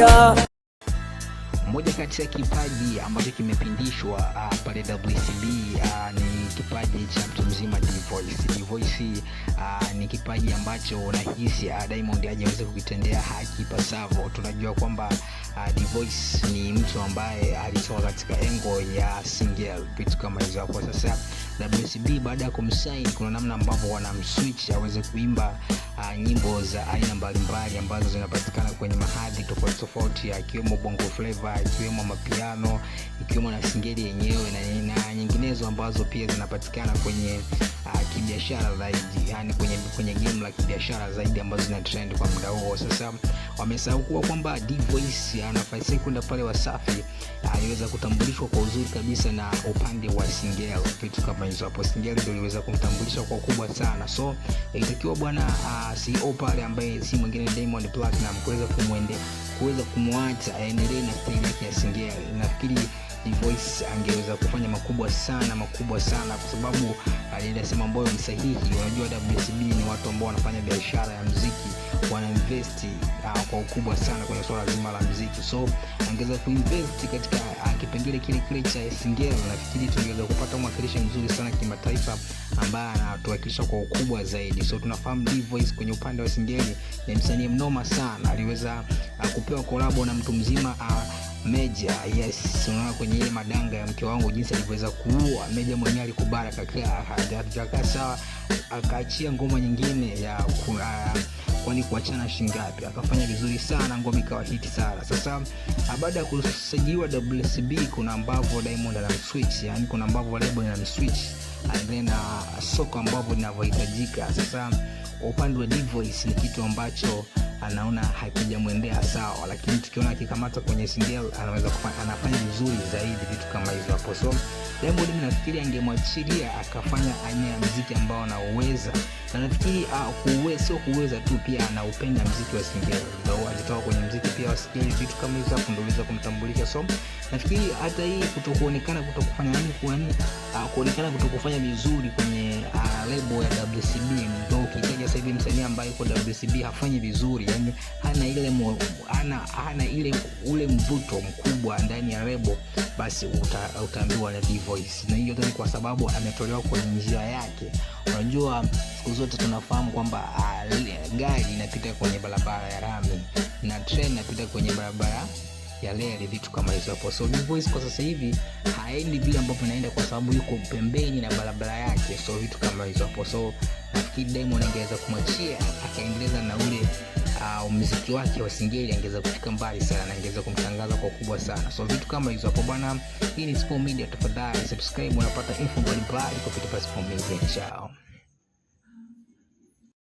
kulia. Moja kati ya kipaji ambacho kimepindishwa pale WCB ni kipaji cha mtu mzima D-Voice. D-Voice ni kipaji ambacho unahisi Diamond hajaweza kukitendea haki pasavyo. Tunajua kwamba D-Voice ni mtu ambaye alitoka katika engo ya single, vitu kama hizo. Hapo sasa WCB baada ya kumsign, kuna namna ambavyo wanamswitch aweze kuimba nyimbo za aina mbalimbali ambazo zinapatikana kwenye mahadhi tofauti tofauti, ikiwemo bongo flavor, ikiwemo mapiano, ikiwemo na singeli yenyewe na nyinginezo ambazo pia zinapatikana kwenye kibiashara zaidi, yani kwenye game la kibiashara zaidi ambazo zina trend kwa muda huo. Sasa wamesahau kwamba D-Voice anafasi kwenda pale Wasafi aliweza kutambulishwa kwa uzuri kabisa na upande wa singeli, vitu kama hizo. Hapo singeli ndio iliweza kumtambulisha kwa kubwa sana. So itakiwa bwana CEO pale ambaye si mwingine Diamond Platinum kuweza kumwacha aendelee na style yake ya singeli. Nafikiri D-Voice angeweza kufanya makubwa sana kwa sababu alienda sema ambayo ni sahihi. Unajua WCB ni watu ambao wanafanya biashara ya muziki, wanainvest kwa ukubwa sana kwenye swala zima la muziki. So angeweza kuinvest katika kipengele kile cha singeli. Nafikiri tungeweza kupata mwakilishi mzuri sana kimataifa ambaye anatuwakilisha kwa ukubwa zaidi. So tunafahamu D-Voice kwenye upande wa singeli ni msanii mnoma sana. Aliweza kupewa collab na mtu mzima Meja. Yes, unaona kwenye ile madanga ya mke wangu jinsi alivyoweza kuua. Meja mwenyewe alikubali akakaa sawa, akaachia ngoma nyingine ya kwani kuachana shingapi, akafanya vizuri sana, ngoma ikawa hiti sana. Sasa baada ya kusajiliwa WCB, kuna ambavyo Diamond anamswitch, yani kuna ambavyo label anamswitch na soko ambavyo linavyohitajika. Sasa upande wa D-Voice ni kitu ambacho anaona hakijamwendea sawa, lakini tukiona akikamata kwenye single anafanya vizuri zaidi, vitu kama hizo hapo. So Diamond nafikiri angemwachilia akafanya aina ya muziki ambao anauweza, na nafikiri sio kuweza tu, pia anaupenda muziki wa single. Ndio alitoka kwenye muziki pia wa single, vitu kama hizo hapo ndio aliweza kumtambulisha. So nafikiri hata hii kutokufanya kutokufanya vizuri kwenye label ya WCB ndio ukitaja sasa hivi msanii ambaye yuko WCB hafanyi vizuri, yani hana ule mvuto mkubwa ndani ya label, basi utaambiwa na D-Voice. Na hiyo ni kwa sababu ametolewa kwenye njia yake. Unajua siku zote tunafahamu kwamba gari inapita kwenye barabara ya rami na train inapita kwenye barabara ya reli, vitu kama hizo hapo. So D-Voice kwa sasa hivi haendi vile ambavyo inaenda kwa sababu yuko pembeni na barabara yake, so vitu kama hizo hapo. So nafikiri Diamond angeweza kumwachia akaendeleza na ule muziki wake wa singeli, angeweza kufika mbali sana na angeweza kumtangaza kwa kubwa sana. So vitu kama hizo hapo bwana. Hii ni Spor Media, tafadhali subscribe unapata info mbalimbali kupitia Spor Media. Chao.